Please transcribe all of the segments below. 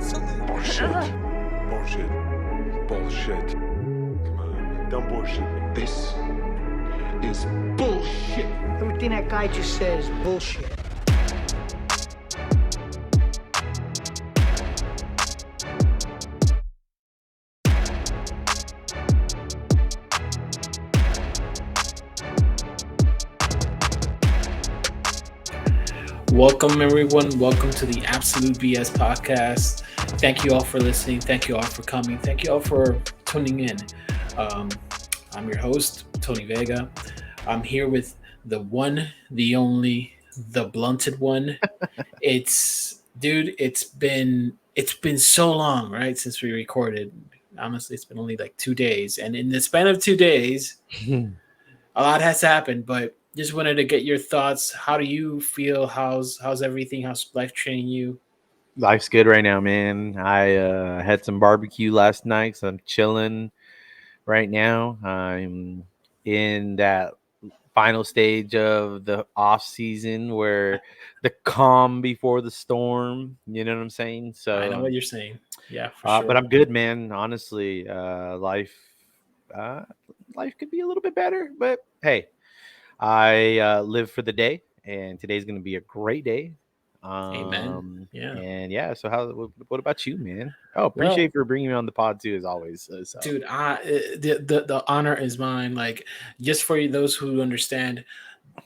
Bullshit. Bullshit. Bullshit. Come on. Don't bullshit me. This is bullshit. Everything that guy just said is bullshit. Welcome, everyone. Welcome to the Absolute BS podcast. Thank you all for listening. Thank you all for coming. Thank you all for tuning in. I'm your host, Tony Vega. I'm here with the one, the only, the blunted one. It's been so long, right, since we recorded. Honestly, it's been only like 2 days, and in the span of 2 days, a lot has happened. But just wanted to get your thoughts. How do you feel? How's everything? How's life treating you? Life's good right now, man. I had some barbecue last night, so I'm chilling right now. I'm in that final stage of the off season where the calm before the storm. You know what I'm saying? So I know what you're saying. Yeah, for sure. but I'm good, man. Honestly, uh, life could be a little bit better, but hey, I live for the day, and today's going to be a great day. Amen. Yeah. And yeah. So what about you, man? Oh, appreciate Well, you for bringing me on the pod too, as always. So. dude, the honor is mine. Like, just for those who understand,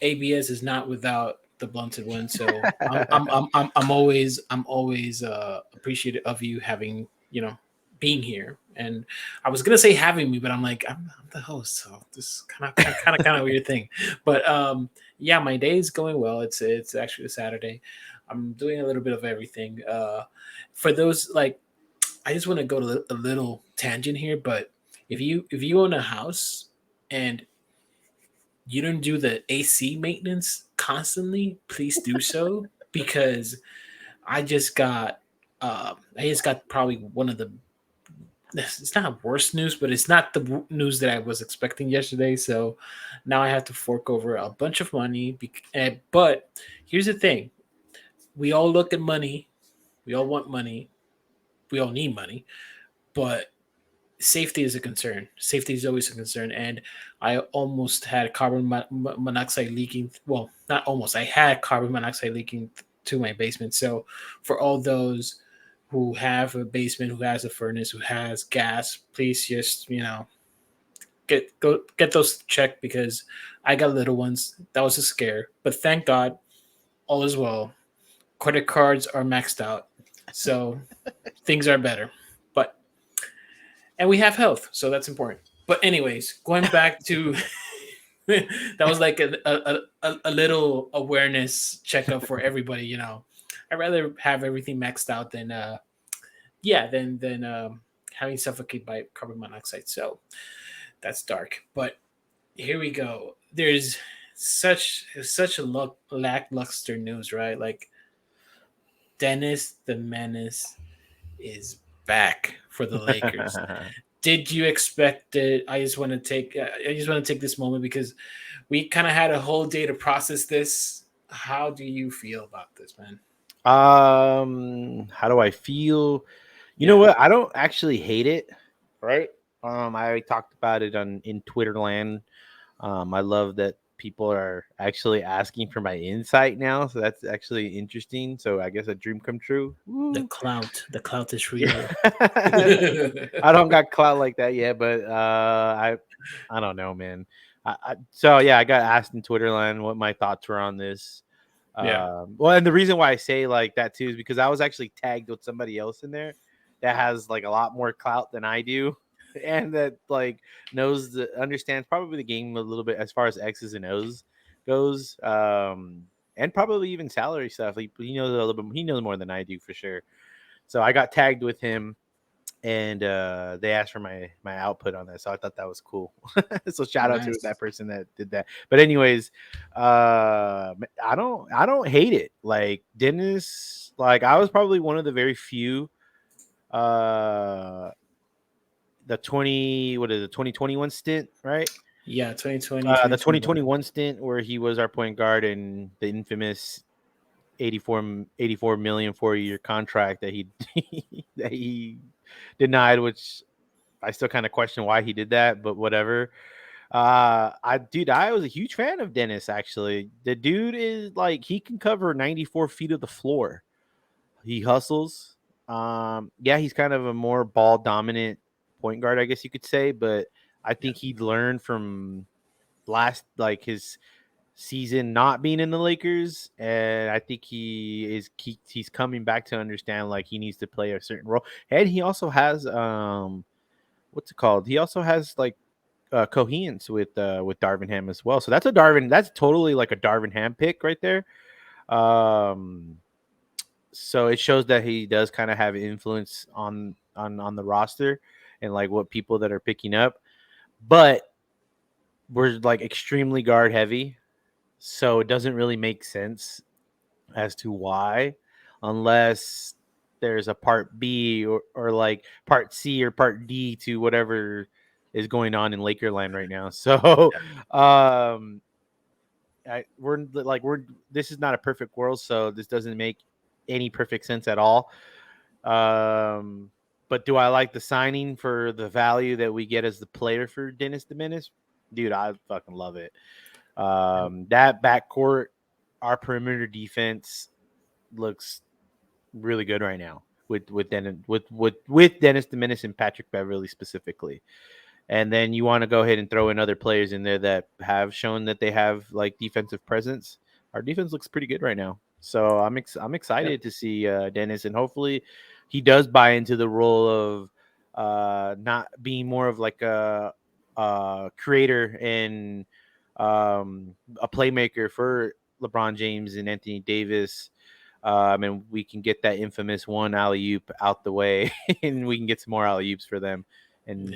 ABS is not without the blunted one. So I'm always appreciative of you having, being here. And I was gonna say having me, but I'm like, I'm the host, so this is kind of weird thing. But yeah, my day is going well. It's actually a Saturday. I'm doing a little bit of everything. For those, like, I just want to go to a little tangent here, but if you own a house and you don't do the AC maintenance constantly, please do so, because I just got probably one of the, it's not worst news, but it's not the news that I was expecting yesterday. So now I have to fork over a bunch of money. But here's the thing: we all look at money, we all want money, we all need money, but safety is a concern. Safety is always a concern, and I almost had carbon monoxide leaking. Well, not almost. I had carbon monoxide leaking to my basement. So, for all those who have a basement, who has a furnace, who has gas, please just get those checked, because I got little ones. That was a scare, but thank God, all is well. Credit cards are maxed out, so things are better. But and we have health, so that's important. But anyways, going back to that was like a little awareness checkup for everybody. I'd rather have everything maxed out than having suffocated by carbon monoxide. So that's dark. But here we go. There's such a lackluster news, right? Like, Dennis the Menace is back for the Lakers. Did you expect it? I just want to take this moment, because we kind of had a whole day to process this. How do you feel about this, man? How do I feel? You know what? I don't actually hate it, right? I talked about it in Twitter land. I love that people are actually asking for my insight now, so that's actually interesting. So I guess a dream come true. Woo. The clout is real. I don't got clout like that yet, but I don't know, man. So yeah, I got asked in Twitter land what my thoughts were on this. Yeah. Well, and the reason why I say like that too is because I was actually tagged with somebody else in there that has like a lot more clout than I do, and that like understands probably the game a little bit as far as X's and O's goes, and probably even salary stuff. Like, he knows a little bit. He knows more than I do for sure. So I got tagged with him, and they asked for my output on that, so I thought that was cool. So shout out to that person that did that. But anyways, I don't hate it. Like, Dennis, like, I was probably one of the very few the 2021 stint, right? Yeah, 2020. The 2021 stint where he was our point guard, and the infamous 84 million 4-year contract that he that he denied, which I still kind of question why he did that, but whatever. I was a huge fan of Dennis. Actually, the dude is like he can cover 94 feet of the floor. He hustles. Yeah, he's kind of a more ball dominant point guard, I guess you could say. But I think he learned from last like his season not being in the Lakers, and I think he's coming back to understand like he needs to play a certain role. And he also has what's it called? He also has like coherence with Darvin Ham as well. So that's totally like a Darvin Ham pick right there. Um, so it shows that he does kind of have influence on the roster and like what people that are picking up. But we're like extremely guard heavy, so it doesn't really make sense as to why, unless there's a part B or like part C or part D to whatever is going on in Lakerland right now. So, we're this is not a perfect world, so this doesn't make any perfect sense at all. But do I like the signing for the value that we get as the player for Dennis the Menace? Dude, I fucking love it. That backcourt, our perimeter defense looks really good right now with Dennis the Menace and Patrick Beverly specifically. And then you want to go ahead and throw in other players in there that have shown that they have like defensive presence. Our defense looks pretty good right now, so I'm excited to see Dennis, and hopefully he does buy into the role of not being more of like a creator and a playmaker for LeBron James and Anthony Davis. And we can get that infamous one alley oop out the way, and we can get some more alley oops for them. And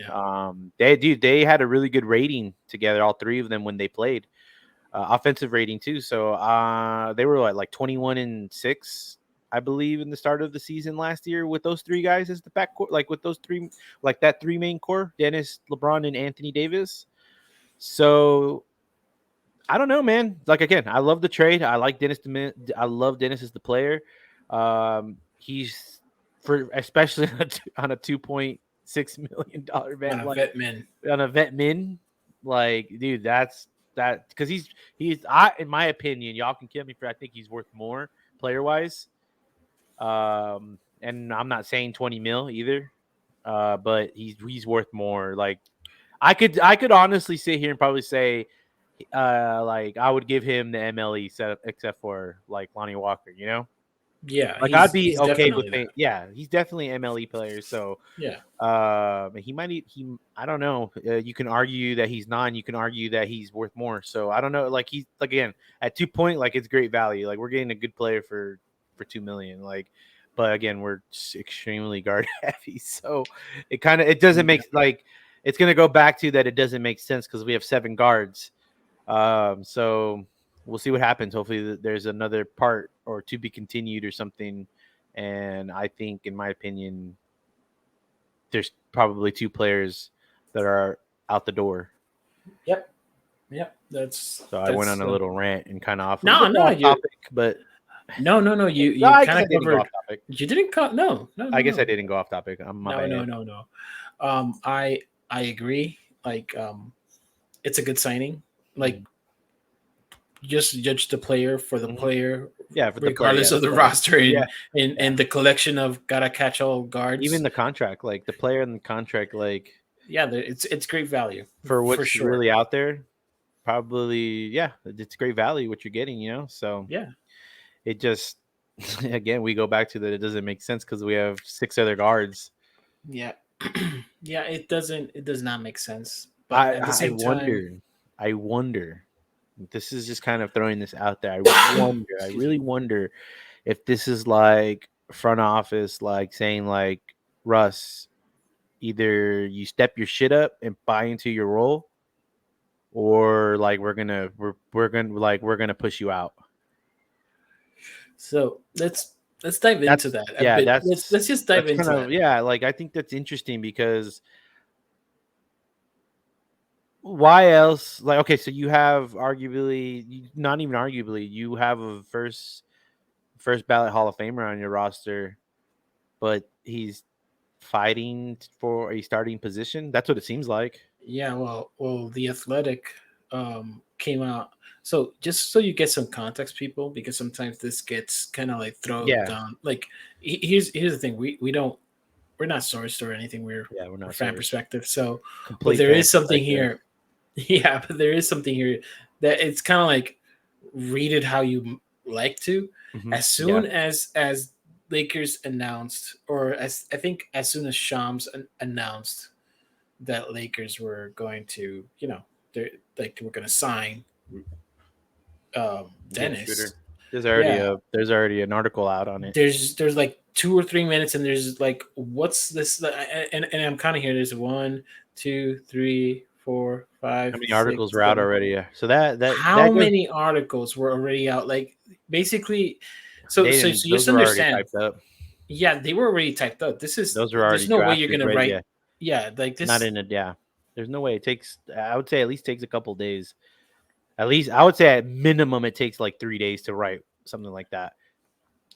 they had a really good rating together, all three of them when they played, offensive rating too. So they were like 21-6, I believe, in the start of the season last year with those three guys as the backcourt, like with those three, like that three main core: Dennis, LeBron, and Anthony Davis. So I don't know, man. Like again, I love the trade. I like Dennis. I love Dennis as the player. He's for especially on a $2.6 million vet, On a vet min. on a vet min. Like, dude, that's that because he's in my opinion, y'all can kill me for I think he's worth more player wise. And I'm not saying 20 mil either. But he's worth more. Like I could honestly sit here and probably say like I would give him the MLE set except for like Lonnie Walker, you know? Yeah, Like I'd be he's okay with definitely it. Yeah, he's definitely an MLE player. So yeah. he might need I don't know. You can argue that he's not, and you can argue that he's worth more. So I don't know. Like he's like again at 2 point, like it's great value. Like we're getting a good player for 2 million. Like, but again, we're extremely guard heavy. So it doesn't make like it's gonna go back to that. It doesn't make sense because we have 7 guards. So we'll see what happens. Hopefully there's another part or to be continued or something. And I think, in my opinion, there's probably 2 players that are out the door. Yep. So I went on a little rant and kind of off. No, off topic, but no. You no, I kind of didn't go covered. off topic. You didn't cut. No. I guess I didn't go off topic. No. I agree. Like, it's a good signing. Like, just judge the player for the player. Yeah, for the regardless player, of the roster and the collection of gotta catch all guards. Even the contract, like the player and the contract, like it's great value for what's sure. really out there. Probably, it's great value what you're getting, you know. So yeah, it just again we go back to that. It doesn't make sense because we have 6 other guards. Yeah, yeah. It does not make sense. But at the same time, I wonder. This is just kind of throwing this out there. I really wonder if this is like front office, like saying like Russ, either you step your shit up and buy into your role, or like we're gonna push you out. So let's dive into that. Yeah, let's just dive into that. Yeah, like I think that's interesting because why else? Like, okay, so you have not even arguably, you have a first ballot Hall of Famer on your roster, but he's fighting for a starting position. That's what it seems like. Yeah, well, the Athletic came out. So just so you get some context, people, because sometimes this gets kind of like thrown Yeah, down. Like here's the thing: we're not sourced or anything. yeah, we're We're not fan sorry. perspective. So, but Complete there fan is something perspective. here. Yeah, but there is something here that it's kind of like read it how you like to. As Yeah, soon as Lakers announced, or as I think as soon as Shams announced that Lakers were going to, they're like we're going to sign get Dennis. Schroeder. Yeah, There's already an article out on it. there's like 2 or 3 minutes, and there's like, what's this? And I'm kind of here. There's 1, 2, 3, 4, How five, many articles six, were out seven. already? Yeah. So that How goes. many articles were already out? Like basically, so They so didn't. so Those just were already understand. typed up. Yeah, they were already typed up. Those were There's already no way you're drafted, gonna ready. write. Yeah, Yeah, like not this. in a yeah. There's no way it takes. I would say at least takes a couple days. At least I would say at minimum it takes like 3 days to write something like that.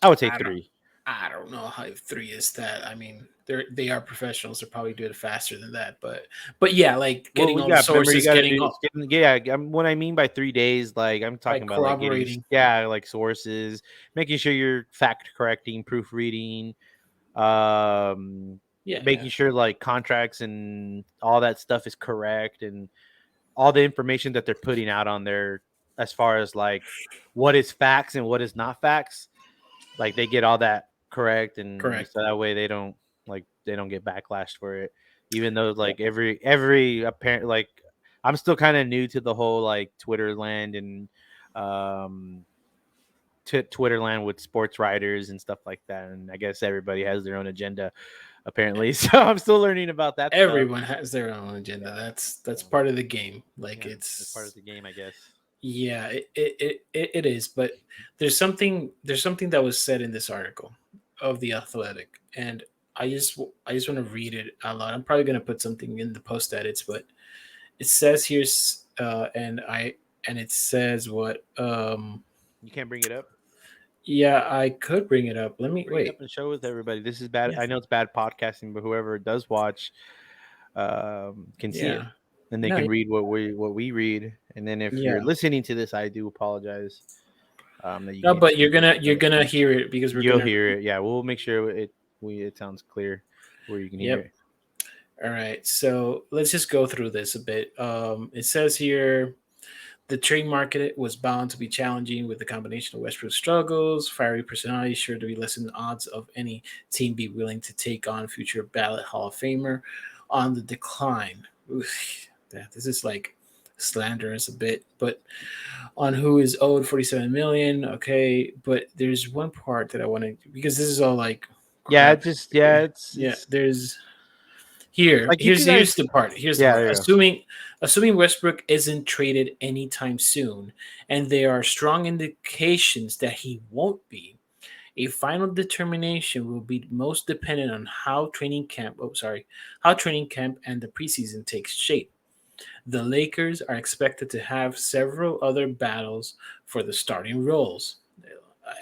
I would say I don't. 3. I don't know how three is that. I mean, they are professionals. They'll probably do it faster than that. But yeah, like Well, getting we all the got. Remember, you sources, got to do. getting It's all getting. Yeah, what I mean by 3 days, like I'm like talking about, like getting. corroborating. Yeah, like sources, making sure you're fact correcting, proofreading, um, Yeah, yeah, making sure like contracts and all that stuff is correct, and all the information that they're putting out on there, as far as like what is facts and what is not facts, like they get all that correct, and correct. so that way they don't get backlash for it. Even though Yep. like every apparent like I'm still kind of new to the whole like Twitter land and um Twitter land with sports writers and stuff like that, and I guess everybody has their own agenda apparently. So I'm still learning about that stuff. Everyone has their own agenda. Yeah, That's so part of the game. Like yeah, it's part it's of the game, I guess. yeah, it is. But there's something that was said in this article of the Athletic, and I just want to read it out loud. I'm probably gonna put something in the post edits, but it says here, and it says what You can't bring it up. yeah, I could bring it up. Let me Bring it up wait. and share with everybody. This is bad. Yeah, I know it's bad podcasting, but whoever does watch can see it, yeah, and they no, can read what we read. And then if you're yeah, listening to this, I do apologize that you no, can't but see it. you're But gonna hear it because we're you'll gonna. hear it. Yeah, we'll make sure it sounds clear where you can hear Yep. it. All right, so let's just go through this a bit. It says here the trade market was bound to be challenging with the combination of Westbrook struggles, fiery personality, sure to be lessen the odds of any team be willing to take on future ballot Hall of Famer on the decline. Oof, this is like slanderous a bit, but on who is owed 47 million. Okay, but there's one part that I want to, because this is all like Yeah, crap. Yeah, it's there's here. like you Here's could guys. here's the part. Here's the Yeah, part. there you go. Assuming Westbrook isn't traded anytime soon, and there are strong indications that he won't be, a final determination will be most dependent on how training camp. Oh, sorry, how training camp and the preseason takes shape. The Lakers are expected to have several other battles for the starting roles.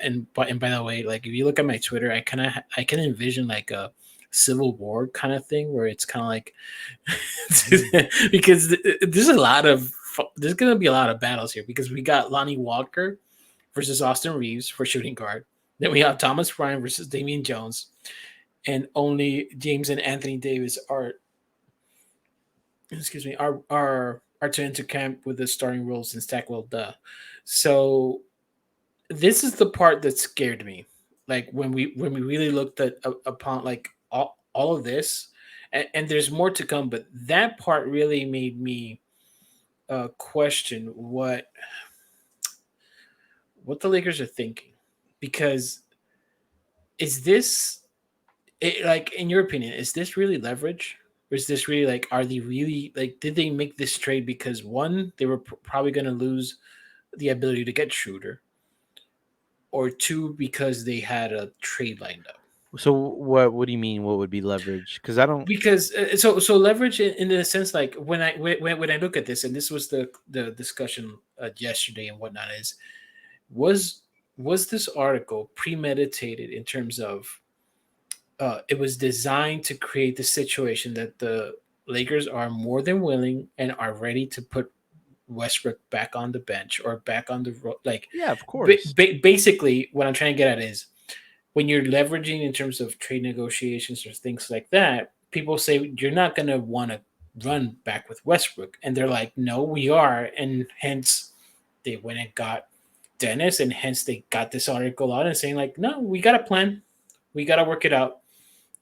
And by the way, like if you look at my Twitter, I can envision like a civil war kind of thing where it's kind of like because there's gonna be a lot of battles here because we got Lonnie Walker versus Austin Reeves for shooting guard. Then we have Thomas Bryant versus Damian Jones, and only James and Anthony Davis are excuse me are to enter camp with the starting roles in Stackwell. Duh. So this is the part that scared me. Like when we really looked at upon like all of this, and there's more to come, but that part really made me question what the Lakers are thinking, because is this like in your opinion, is this really leverage? Or is this really like, are they really like, did they make this trade because one, they were probably going to lose the ability to get Schroeder, or two, because they had a trade lined up? So what do you mean? What would be leverage? Because I don't. Because so leverage in the sense like when I look at this, and this was the discussion yesterday and whatnot, is was was this article premeditated in terms of it was designed to create the situation that the Lakers are more than willing and are ready to put Westbrook back on the bench or back on the like. Yeah, of course. Basically, what I'm trying to get at is when you're leveraging in terms of trade negotiations or things like that, people say you're not going to want to run back with Westbrook, and they're like, no, we are, and hence they went and got Dennis, and hence they got this article out and saying like, no, we got a plan, we got to work it out,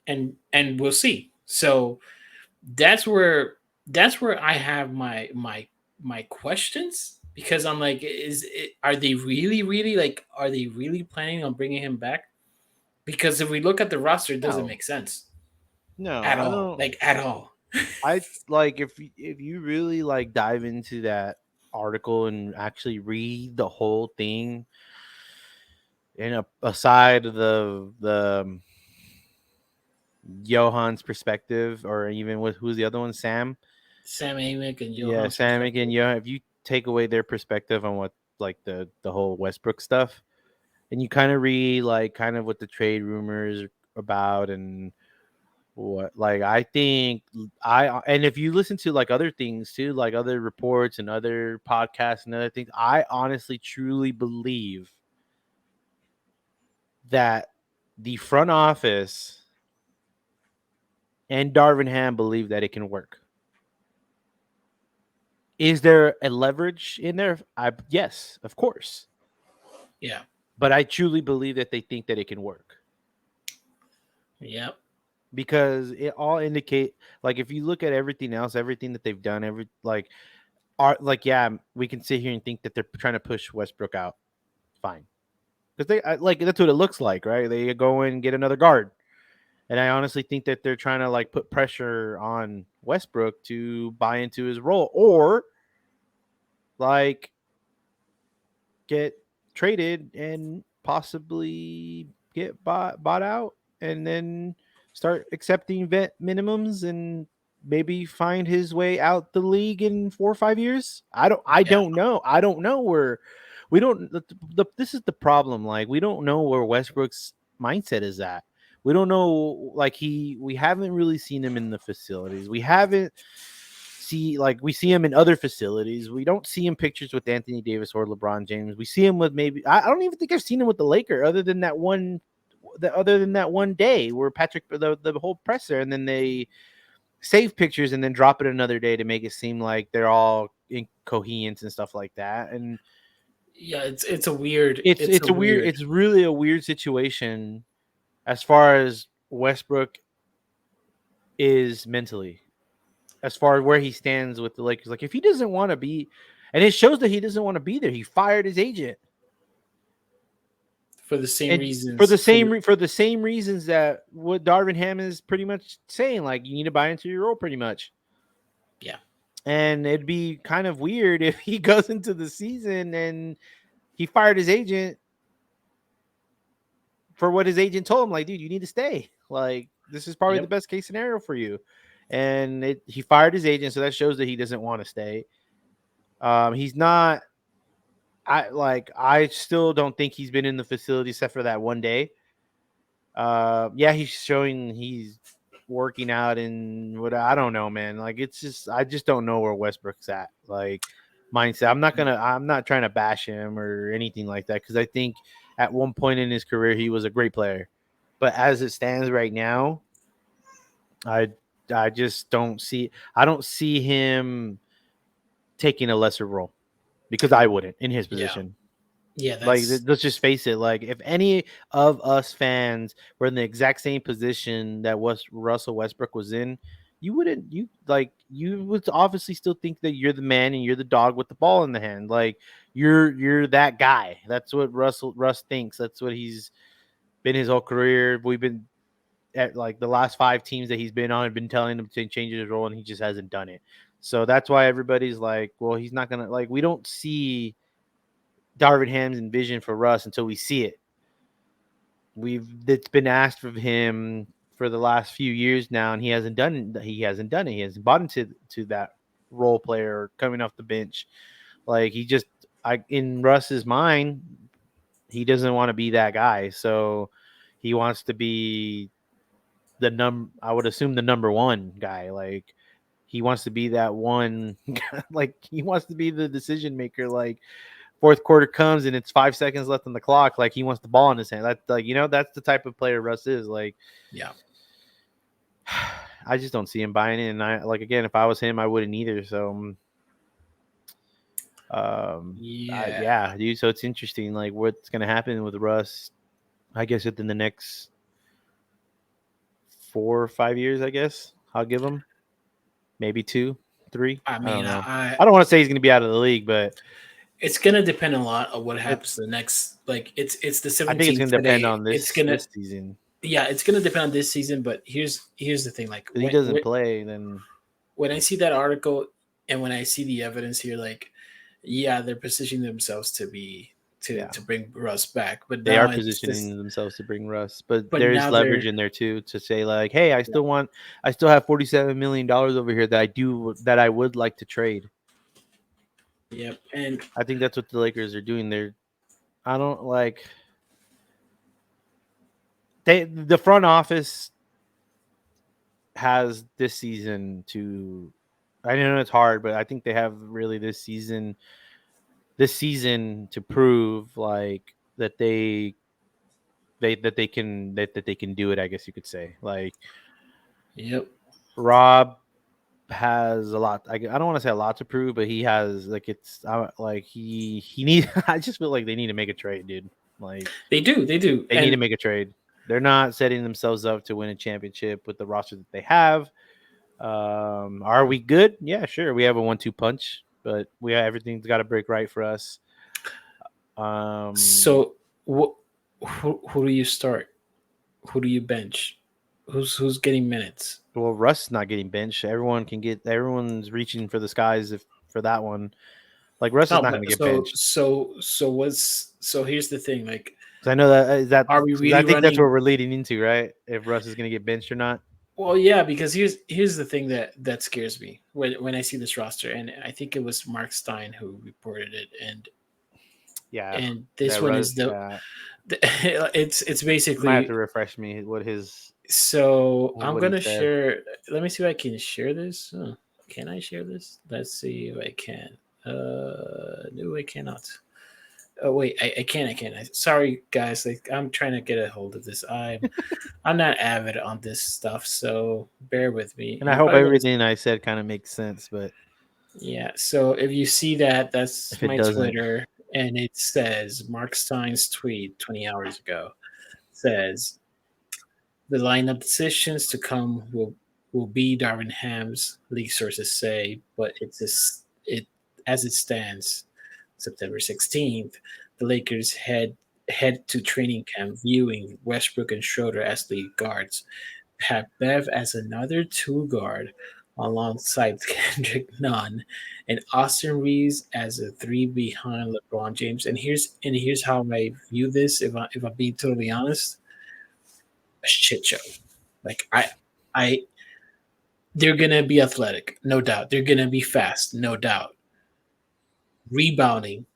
and we'll see. So that's where I have my questions because I'm like, are they really like are they really planning on bringing him back? Because if we look at the roster, it doesn't No, make sense no, at I all. don't. Like at all. I like if you really like dive into that article and actually read the whole thing, and aside of the Johan's perspective, or even with who's the other one, Sam. Sam Amick and Yeah, Johan's Sam again. perspective. Yeah, if you take away their perspective on what like the whole Westbrook stuff, and you kind of read like kind of what the trade rumors are about and what like I think I and if you listen to like other things too, like other reports and other podcasts and other things, I honestly truly believe that the front office and Darvin Ham believe that it can work. Is there a leverage in there? Yes, of course. Yeah. But I truly believe that they think that it can work Yep. because it all indicate like if you look at everything else, everything that they've done, every like are like yeah, we can sit here and think that they're trying to push Westbrook out. Fine, because like that's what it looks like, right? They go and get another guard, and I honestly think that they're trying to like put pressure on Westbrook to buy into his role or like get traded and possibly get bought out and then start accepting vet minimums and maybe find his way out the league in 4 or 5 years. I Yeah. don't know. I don't know where we don't this is the problem. Like we don't know where Westbrook's mindset is at. We don't know like we haven't really seen him in the facilities. We haven't we see him in other facilities. We don't see him pictures with Anthony Davis or LeBron James. We see him with maybe I don't even think I've seen him with the Laker other than that one day where Patrick the whole presser and then they save pictures and then drop it another day to make it seem like they're all incoherent and stuff like that. And Yeah, it's a weird it's a weird it's really a weird situation as far as Westbrook is mentally. As far as where he stands with the Lakers. Like if he doesn't want to be, and it shows that he doesn't want to be there. He fired his agent for the same and reasons. for the same reasons that what Darvin Ham is pretty much saying. Like you need to buy into your role, pretty much. Yeah. And it'd be kind of weird if he goes into the season and he fired his agent for what his agent told him. Like, dude, you need to stay. Like this is probably the best case scenario for you. And he fired his agent, so that shows that he doesn't want to stay. He's not. I still don't think he's been in the facility except for that one day. Yeah, he's showing he's working out and what I don't know, man. Like it's just I just don't know where Westbrook's at. Like mindset. I'm not trying to bash him or anything like that because I think at one point in his career he was a great player. But as it stands right now, I just don't see him taking a lesser role because I wouldn't in his position. Yeah, Like that's let's just face it. Like if any of us fans were in the exact same position that Russell Westbrook was in, you would obviously still think that you're the man and you're the dog with the ball in the hand. Like you're that guy. That's what Russ thinks. That's what he's been his whole career. We've been at like the last 5 teams that he's been on have been telling him to change his role and he just hasn't done it. So that's why everybody's like, well, he's not gonna like we don't see Darvin Ham's vision for Russ until we see it. It's been asked of him for the last few years now, and he hasn't done it. He hasn't bought into that role player coming off the bench. Like in Russ's mind, he doesn't want to be that guy. So he wants to be I would assume the number one guy. Like he wants to be that one. Like he wants to be the decision maker. Like fourth quarter comes and it's 5 seconds left on the clock. Like he wants the ball in his hand. That's like that's the type of player Russ is. Like Yeah. I just don't see him buying it. And I like again, if I was him, I wouldn't either. So Yeah. yeah, dude. So it's interesting, like what's gonna happen with Russ. I guess within the next 4 or 5 years. I guess I'll give him maybe 2, 3. I I mean, don't know. I I don't want to say he's gonna be out of the league, but it's gonna depend a lot on what happens the next. Like it's the I think it's 17th gonna depend today. on It's gonna this season. it's gonna depend on this season. But here's the thing. Like If he doesn't play, then when I see that article and when I see the evidence here, like yeah, they're positioning themselves to be to bring Russ back. But they now are it's positioning themselves to bring Russ. But but there's now they're leverage in there too to say like, hey, I still have $47 million over here that I would like to trade. yep. And I think that's what the Lakers are doing. I don't like the front office has this season to. I know it's hard, but I think they have really this season to prove like that they can do it. I guess you could say like yep. Rob has a lot. I don't want to say a lot to prove, but he has like it's like he needs. I just feel like they need to make a trade, dude. Like They do. They they need to make a trade. They're not setting themselves up to win a championship with the roster that they have. Are we good? Yeah, sure. We have a 1-2 punch, but everything's got to break right for us. So who do you start? Who do you bench? Who's getting minutes? Well, Russ not getting benched. Everyone's reaching for the skies for that one. Like Russ is No, not going but to get benched. so here's the thing. Like, 'Cause I know that are we I really think that's running? what we're leading into, right? If Russ is going to get benched or not. Well, yeah, because here's the thing that scares me when I see this roster, and I think it was Mark Stein who reported it, Yeah, and this that one Russ. is the it's You might have basically. to refresh me So I'm what he gonna said. share. Let me see if I can share this. Can I share this? Let's see if I can. No, I cannot. Oh wait, I can. I can. Sorry, guys. Like I'm trying to get a hold of this. I'm not avid on this stuff, so bear with me. And I You're hope probably gonna. everything I said kind of makes sense, but Yeah. So if you see that, that's if it my doesn't, Twitter, and it says Mark Stein's tweet 20 hours ago says the lineup decisions to come will be Darvin Ham's, league sources say, but it as it stands, September 16th, the Lakers head to training camp viewing Westbrook and Schroeder as lead guards, Pat Bev as another two guard alongside Kendrick Nunn, and Austin Reeves as a three behind LeBron James. And here's how I view this. If I'm being totally honest, a shit show. Like I they're gonna be athletic, no doubt. They're gonna be fast, no doubt. Rebounding,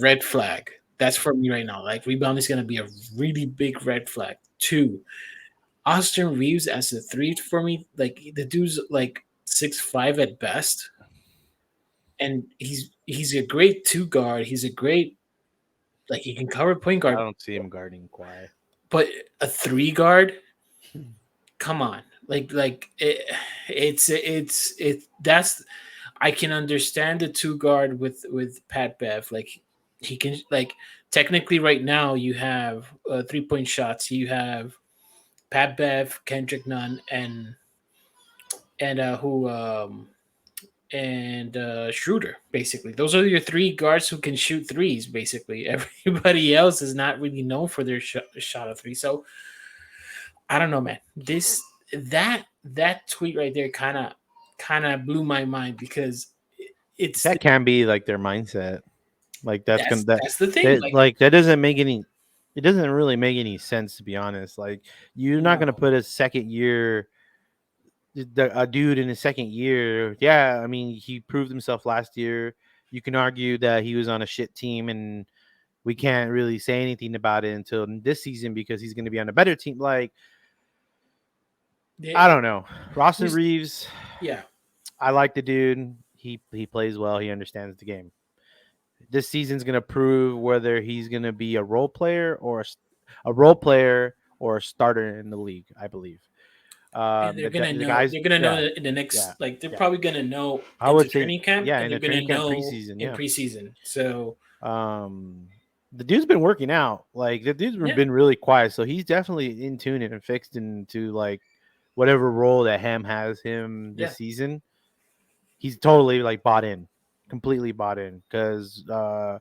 red flag. That's for me right now. Like rebounding is gonna be a really big red flag. Two, Austin Reeves as a three for me. Like the dude's like 6'5" at best, and he's a great two guard. He's a great like he can cover point I guard, don't see him guarding Kawhi. but a three guard. Come on, it's that's I can understand the two guard with Pat Bev. Like he can like technically right now you have 3-point shots. You have Pat Bev, Kendrick Nunn, and who and Schroeder. Basically, those are your three guards who can shoot threes. Basically, everybody else is not really known for their shot of three. So I don't know, man. That tweet right there kind of blew my mind because it's That can be like their mindset. Like that's the thing. Like that doesn't make any. It doesn't really make any sense to be honest. Like you're not gonna no, put a dude in his second year. Yeah, I mean he proved himself last year. You can argue that he was on a shit team and we can't really say anything about it until this season because he's going to be on a better team. Like I don't know. Austin He's- Reeves, Yeah. I like the dude. He plays well. He understands the game. This season's gonna prove whether he's gonna be a role player or a role player or a starter in the league. I believe. And they're gonna The know. guys, They're gonna know yeah, that in the yeah, next. Like they're yeah. probably gonna know I into would say, training camp, yeah, and in they're the gonna training camp know preseason, in yeah. preseason. So The dude's been working out. Like the dude's Yeah. been really quiet, so he's definitely in tune and fixed into like whatever role that Ham has him this Yeah. season. He's totally like bought in, completely bought in because Yeah.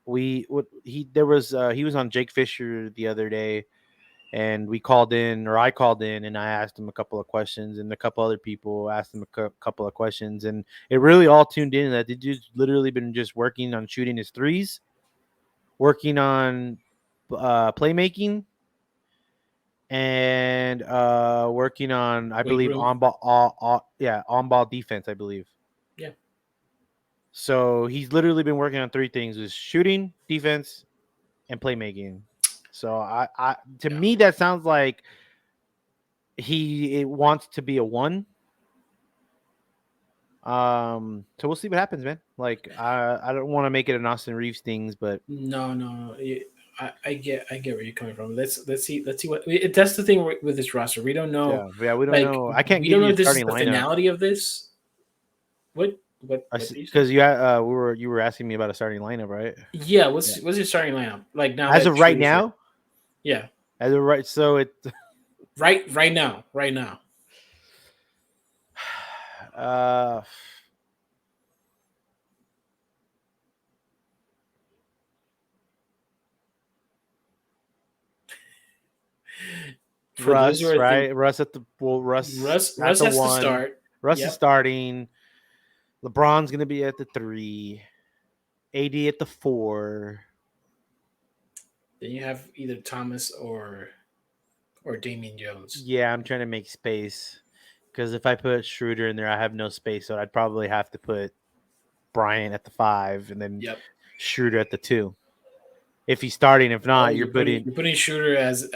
he was on Jake Fisher the other day, and I called in and I asked him a couple of questions, and a couple other people asked him a couple of questions, and it really all tuned in that the dude's literally been just working on shooting his threes, working on playmaking, and working on, I Weight believe, room. on ball defense, I believe. Yeah. So he's literally been working on three things: is shooting, defense, and playmaking. So to me that sounds like he wants to be a one. So we'll see what happens, man. Like I don't want to make it an Austin Reeves things, but No. I get where you're coming from. Let's see what that's the thing with this roster. We don't know. yeah, we don't Like know. I can't we give don't know you a if this is starting the lineup finality of this. What did you say? because you were asking me about a starting lineup, right? Yeah. What's your starting lineup? Like now As that of right Schroeder's there. now, Yeah. as of right, so it Right now. uh For those Russ, who are right? Russ at the Russ at Russ the has to one. start. Russ is Yep. starting. LeBron's gonna be at the 3. AD at the 4. Then you have either Thomas or Damian Jones. Yeah, I'm trying to make space because if I put Schroeder in there, I have no space. So I'd probably have to put Bryant at the 5 and then Yep. Schroeder at the 2. If he's starting, if not, Oh, you're putting Schroeder as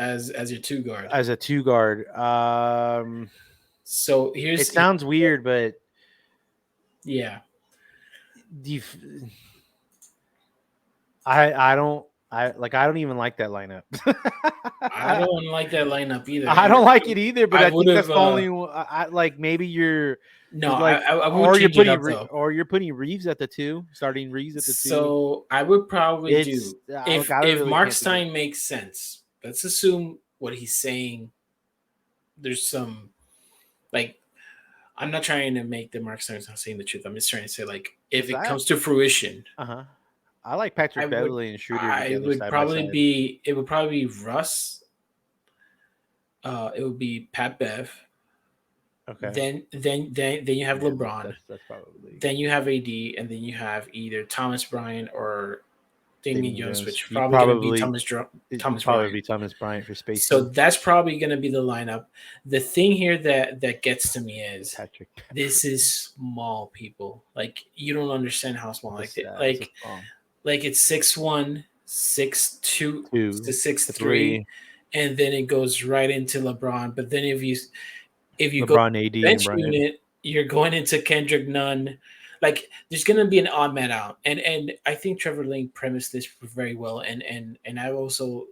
your 2 guard. as a 2 guard. So It sounds weird, but yeah. I don't even like that lineup. I don't like that lineup either. I don't like it either, but I think would've, that's the only one. Like maybe you're No, like, I would change it up though. or you're putting Reeves at the 2, starting Reeves at the 2. So I would probably It's do look, if I really Mark can't think Stein makes sense. Let's assume what he's saying. There's some like I'm not trying to make the Mark Stein's not saying the truth. I'm just trying to say like if it comes to fruition, Uh-huh. I like Patrick Beverly and Schroeder I together would side by probably side. be it would probably be Russ. It would be Pat Bev. Okay. Then you have Yeah, LeBron. That's probably Then you have AD, and then you have either Thomas Bryant or Damian Jones, which You'd probably going to be it'd Thomas probably Bryant. be Thomas Bryant for spacing. So that's probably going to be the lineup. The thing here that gets to me is Patrick. this is small, people. Like you don't understand how small. Like it's 6'1", 6'2" to 6'3", 3. and then it goes right into LeBron. But then if you LeBron, go AD, bench and Bryant. unit, you're going into Kendrick Nunn. Like there's gonna be an odd man out, and I think Trevor Lane premised this very well, and I also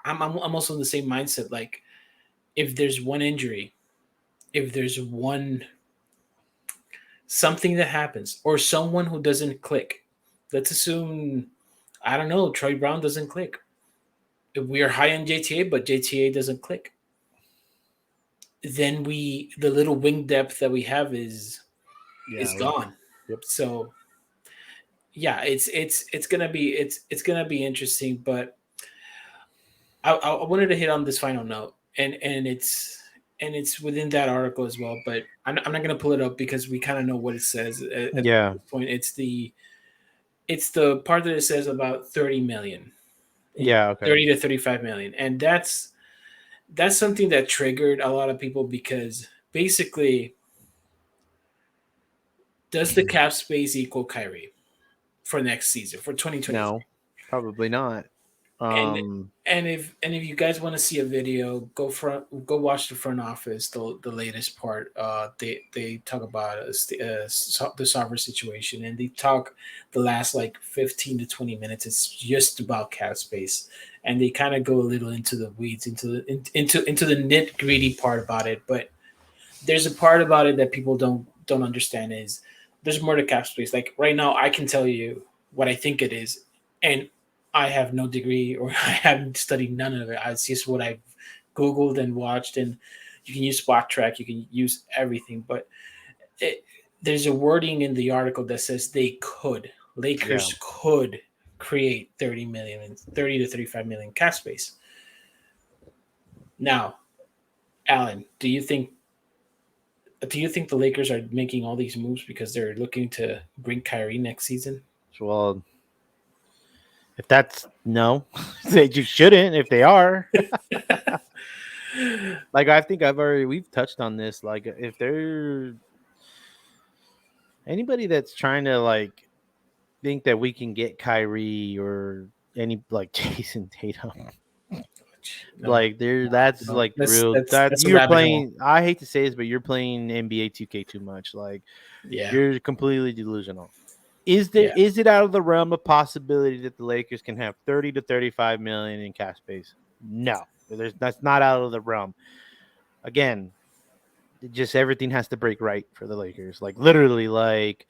I'm also in the same mindset. Like if there's one injury, if there's one something that happens, or someone who doesn't click, let's assume I don't know Troy Brown doesn't click. We are high on JTA, but JTA doesn't click. Then the little wing depth that we have is gone. Yep. So yeah, it's gonna be interesting. But I wanted to hit on this final note, and it's within that article as well. But I'm not gonna pull it up because we kind of know what it says. At this point, it's the part that it says about 30 million. Yeah. Okay. 30 to 35 million, and that's something that triggered a lot of people because basically, does the cap space equal Kyrie for next season for 2020? No, probably not. And if you guys want to see a video, go watch the front office, the latest part. They talk about the Sarver situation, and they talk the last like 15 to 20 minutes. It's just about cap space, and they kind of go a little into the weeds, into the nit gritty part about it. But there's a part about it that people don't understand is there's more to cap space. Like right now, I can tell you what I think it is, and I have no degree or I haven't studied none of it. It's just what I've Googled and watched, and you can use Spot Track, you can use everything, but there's a wording in the article that says Lakers could create 30 to 35 million cap space. Now, Allan, do you think the Lakers are making all these moves because they're looking to bring Kyrie next season? Well, if that's no, they just shouldn't. If they are, like I think we've touched on this. Like if they're anybody that's trying to like think that we can get Kyrie or any like Jason Tatum. No, like that's like real that's a you're rabbit playing hole. I hate to say this, but you're playing NBA 2K too much. Like Yeah, you're completely delusional. Is yeah. it out of the realm of possibility that the Lakers can have 30 to 35 million in cap space? No. That's not out of the realm. Again, just everything has to break right for the Lakers. Like literally, like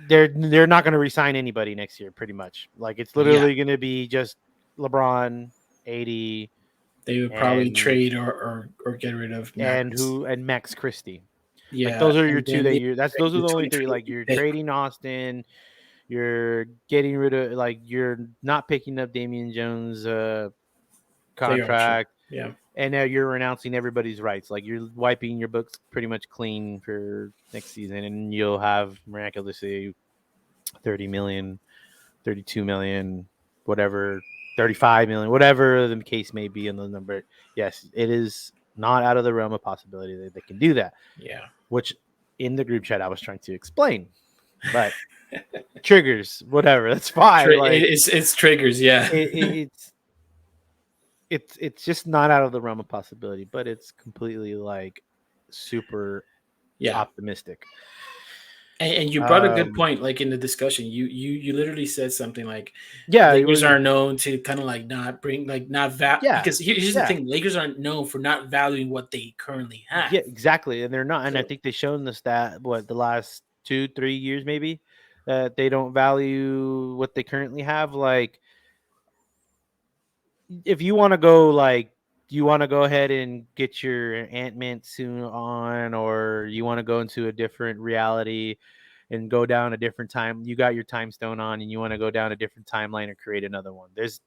they're not going to resign anybody next year. Pretty much, like it's literally going to be just LeBron, 80. They would probably trade or get rid of Max. and Max Christie. Yeah, like those are your and two then those are the only 23 three. Like you're pick. trading Austin, you're getting rid of like you're not picking up Damian Jones' contract. Yeah. And now you're renouncing everybody's rights. Like you're wiping your books pretty much clean for next season, and you'll have miraculously 30 million, 32 million, whatever, 35 million, whatever the case may be in the number. Yes, it is not out of the realm of possibility that they can do that. Yeah. Which in the group chat I was trying to explain. But triggers, whatever, that's fine. It's triggers, yeah. It's just not out of the realm of possibility, but it's completely like super optimistic. And you brought a good point, like in the discussion. You literally said something like, yeah, Lakers are known to kind of like not bring like not value because here's the thing: Lakers aren't known for not valuing what they currently have. Yeah, exactly, and they're not. And I think they've shown us that the last 2-3 years maybe that they don't value what they currently have. Like, if you want to go you want to go ahead and get your Ant-Man soon on, or you want to go into a different reality and go down a different time. You got your time stone on and you want to go down a different timeline or create another one. There's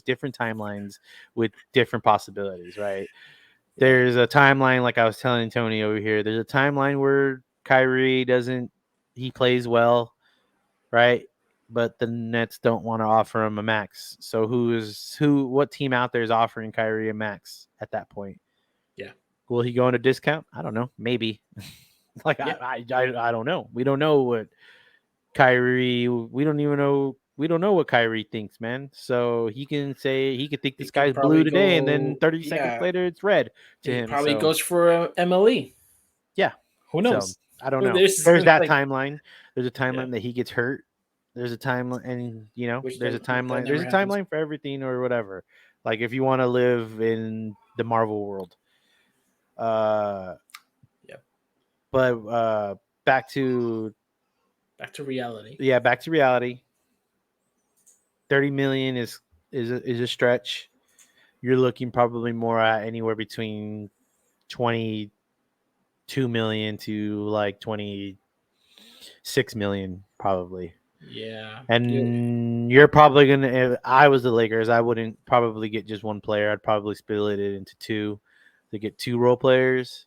different timelines with different possibilities, right? There's a timeline, like I was telling Tony over here, there's a timeline where Kyrie he plays well, right? But the Nets don't want to offer him a max. So what team out there is offering Kyrie a max at that point? Yeah. Will he go on a discount? I don't know. Maybe. I don't know. We don't know what Kyrie. We don't know what Kyrie thinks, man. So he could think this guy's blue today, and then 30 seconds later it's red to him. Probably goes for MLE. Yeah. Who knows? So, I don't know. There's that timeline. There's a timeline that he gets hurt. There's a timeline, and there's a timeline. There's a timeline for everything or whatever. Like if you want to live in the Marvel world. But back to reality. Yeah, back to reality. 30 million is a stretch. You're looking probably more at anywhere between 22 million to like 26 million probably. Yeah. And you're probably gonna. If I was the Lakers, I wouldn't probably get just one player. I'd probably split it into two to get two role players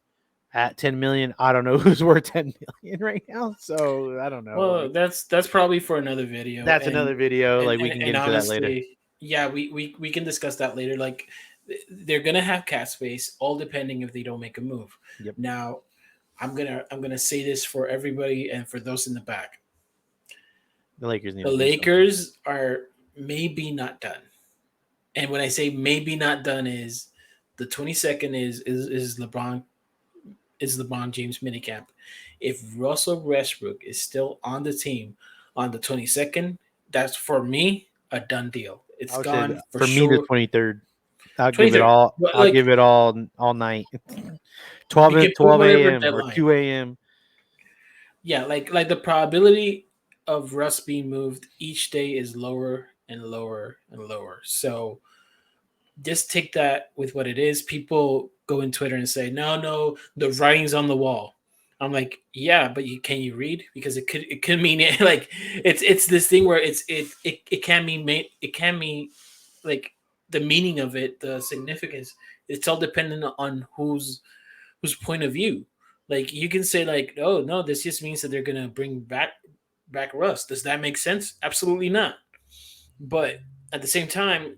at 10 million. I don't know who's worth 10 million right now, so I don't know. Well, that's probably for another video. That's another video. And, we can get into that later. Yeah, we can discuss that later. Like they're gonna have cap space, all depending if they don't make a move. Yep. Now, I'm gonna say this for everybody and for those in the back. The Lakers are maybe not done. And when I say maybe not done is the 22nd is LeBron James minicamp. If Russell Westbrook is still on the team on the 22nd, that's for me a done deal. I It's would say gone that for for me the sure. 23rd. I'll give it 23rd. all. But I'll like give it all night. we can put 12 whatever a.m. or deadline. 2 a.m. Yeah, like the probability of Russ being moved each day is lower and lower and lower. So just take that with what it is. People go in Twitter and say, "No, no, the writing's on the wall." I'm like, "Yeah, but can you read? Because it could mean it, like it's this thing where it can mean it can mean like the meaning of it, the significance. It's all dependent on whose point of view. Like you can say like, "Oh no, this just means that they're gonna bring back Russ." Does that make sense? Absolutely not. But at the same time,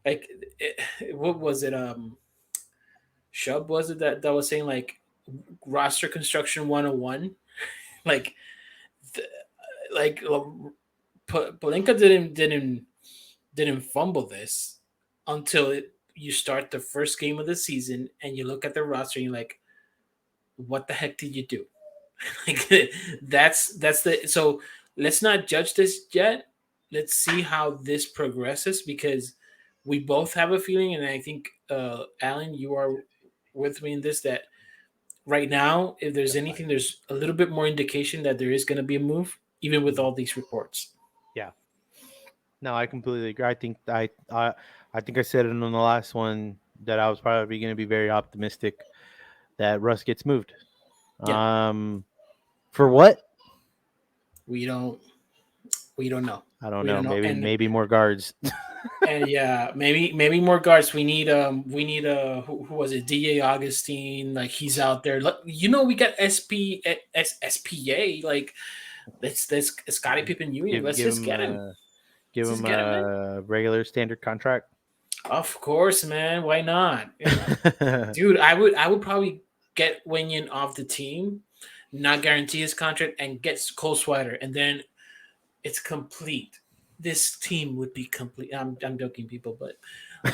like what was it? Shub was it that was saying like roster construction 101? Like, th- like Palenka didn't fumble this until you start the first game of the season and you look at the roster and you're like, what the heck did you do? Like that's the so let's not judge this yet. Let's see how this progresses because we both have a feeling, and I think Allan, you are with me in this that right now, if there's anything, there's a little bit more indication that there is going to be a move, even with all these reports. Yeah. No, I completely agree. I think I said it on the last one that I was probably going to be very optimistic that Russ gets moved. Yeah, For what? we don't we don't know. I don't We know. don't know, Maybe more guards. and yeah, maybe more guards. We need who was it? Da Augustine, like he's out there. Look, we got SPA. Like let's Scottie Pippen Jr. give Let's give just him get him. give Let's just him get him, man. a regular standard contract. Of course, man. Why not? Dude, I would probably get Wenyan off the team, not guarantee his contract, and get Cole Swider, and then it's complete. This team would be complete. I'm joking, people, but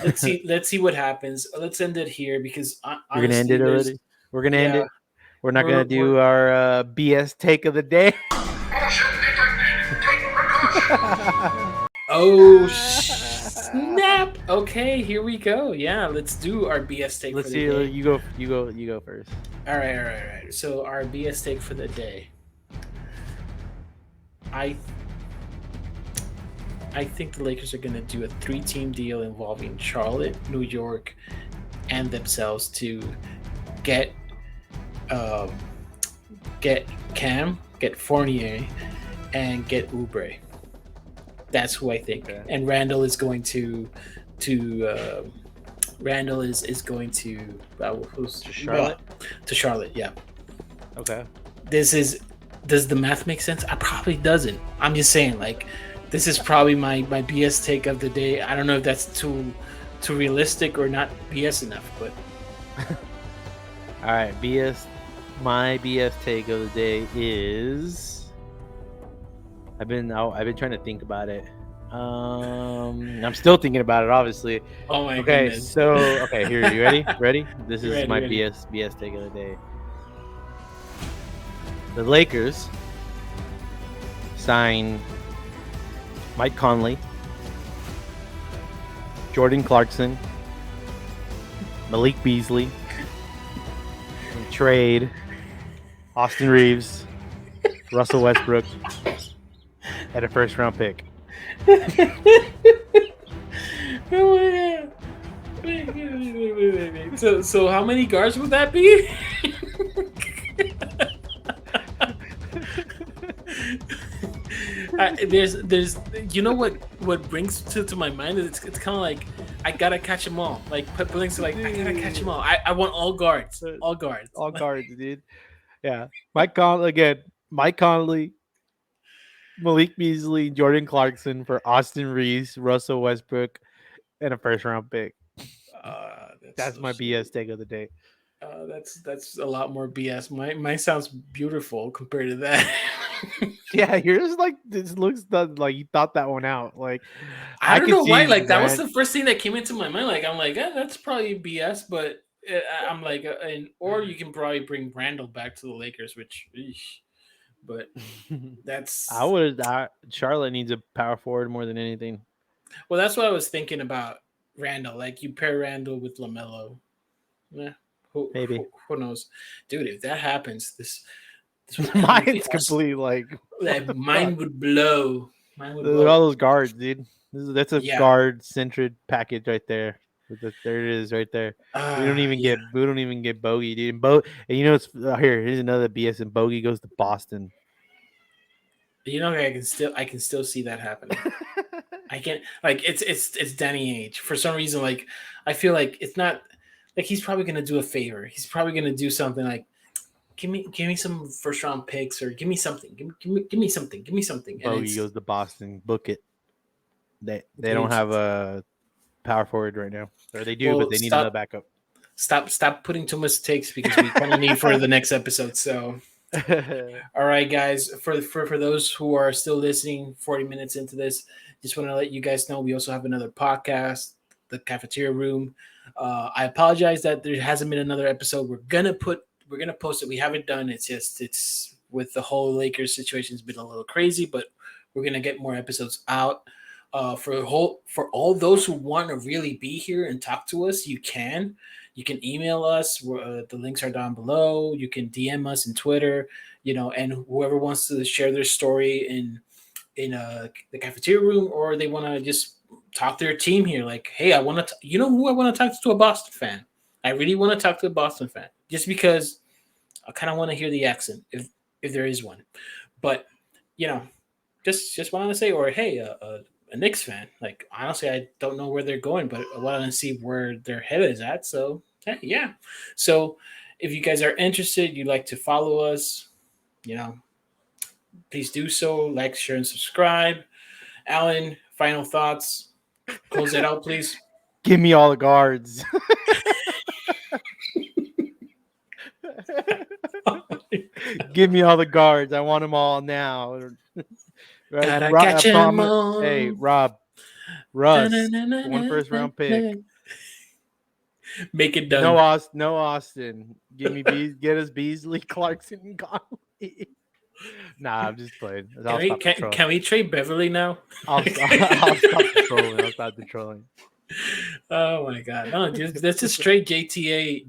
let's see what happens. Let's end it here because You're gonna end honestly, it there's already. We're gonna end yeah, it. We're not gonna we're do our BS take of the day. oh snap. Okay, here we go. Yeah, let's do our BS take Let's for the see. day. You go. You go. You go first. All right. So our BS take for the day. I I think the Lakers are going to do a 3-team deal involving Charlotte, New York, and themselves to get um, get Cam, get Fournier, and get Oubre. That's who I think. Okay. And Randall is going to Randall is going to who's To Charlotte? To Charlotte, yeah. Okay. Does the math make sense? I probably doesn't. I'm just saying, like, this is probably my BS take of the day. I don't know if that's too realistic or not BS enough, but All right. BS. My BS take of the day is. I've been trying to think about it. I'm still thinking about it, obviously. oh my Okay, goodness. so here, you ready? Ready? This is Ready, my ready. BS take of the day. The Lakers sign Mike Conley, Jordan Clarkson, Malik Beasley, and trade Austin Reeves, Russell Westbrook, and a first-round pick. Oh my God. Wait. So how many guards would that be? There's what brings to my mind is it's kind of like I gotta catch them all. Like Blink's like I gotta catch them all. I want all guards, all guards. All guards, dude. Yeah, Mike Conley, Malik Beasley, Jordan Clarkson for Austin Reeves, Russell Westbrook, and a first-round pick. That's That's so my sweet. BS take of the day. That's a lot more BS. Mine sounds beautiful compared to that. Yeah, yours like this looks like you thought that one out. Like I don't could know why. see Like that was Rand- the first thing that came into my mind. Like I'm like, that's probably BS. But I'm like, or you can probably bring Randall back to the Lakers, which, but I that's would. Charlotte needs a power forward more than anything. well, that's what I was thinking about Randall. Like you pair Randall with LaMelo. Yeah, Maybe who knows, dude? If that happens, this would mine's complete. Like Like mine would blow. Mine would look blow. at all those guards, dude. That's a Yeah. guard centered package right there. There it is, right there. We don't even Yeah. get Bogey, dude. And you know it's here's another BS. And Bogey goes to Boston. You know, I can still see that happening. I can't like it's Danny Ainge. For some reason, like I feel like it's not like he's probably gonna do a favor. He's probably gonna do something like give me some first round picks or give me something. Give me something. Give me something. And Bogey goes to Boston. Book it. They don't Dude. have a power forward right now. Or they do, Well, but they need another backup. Stop putting too much takes because we kind of need for the next episode. So all right, guys. For those who are still listening, 40 minutes into this, just want to let you guys know we also have another podcast, the Cafeteria Room. I apologize that there hasn't been another episode. We're gonna post it. We haven't done. It's with the whole Lakers situation has been a little crazy, but we're gonna get more episodes out. For all those who want to really be here and talk to us, you can email us. The links are down below. You can DM us in Twitter, and whoever wants to share their story in the Cafeteria Room, or they want to just talk to their team here. Like, hey, I want to, who I want to talk to? A Boston fan. I really want to talk to a Boston fan, just because I kind of want to hear the accent, if there is one. But just wanted to say, or hey, a Knicks fan. Like, honestly, I don't know where they're going, but I want to see where their head is at. So, yeah. So, if you guys are interested, you'd like to follow us, please do so. Like, share, and subscribe. Allan, final thoughts. Close it out, please. Give me all the guards. Give me all the guards. I want them all now. Right? Gotta catch 'em all. Hey, Russ, one first round pick. Make it done. No Austin. Get us Beasley, Clarkson, and Conley. Nah, I'm just playing. Can we trade Beverly now? I'll stop the trolling. Oh my god! No, that's just straight JTA,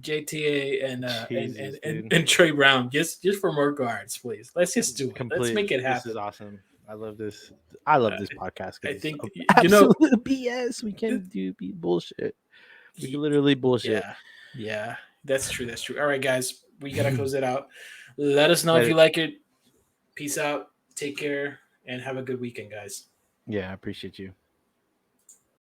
and Trey Brown, just for more guards, please. Let's just do it. Let's make it happen. This is awesome. I love this. I love this podcast. I think absolute BS. We can't do bullshit. We can literally bullshit. Yeah, that's true. That's true. All right, guys, we gotta close it out. Let us know if you like it. Peace out. Take care and have a good weekend, guys. Yeah, I appreciate you.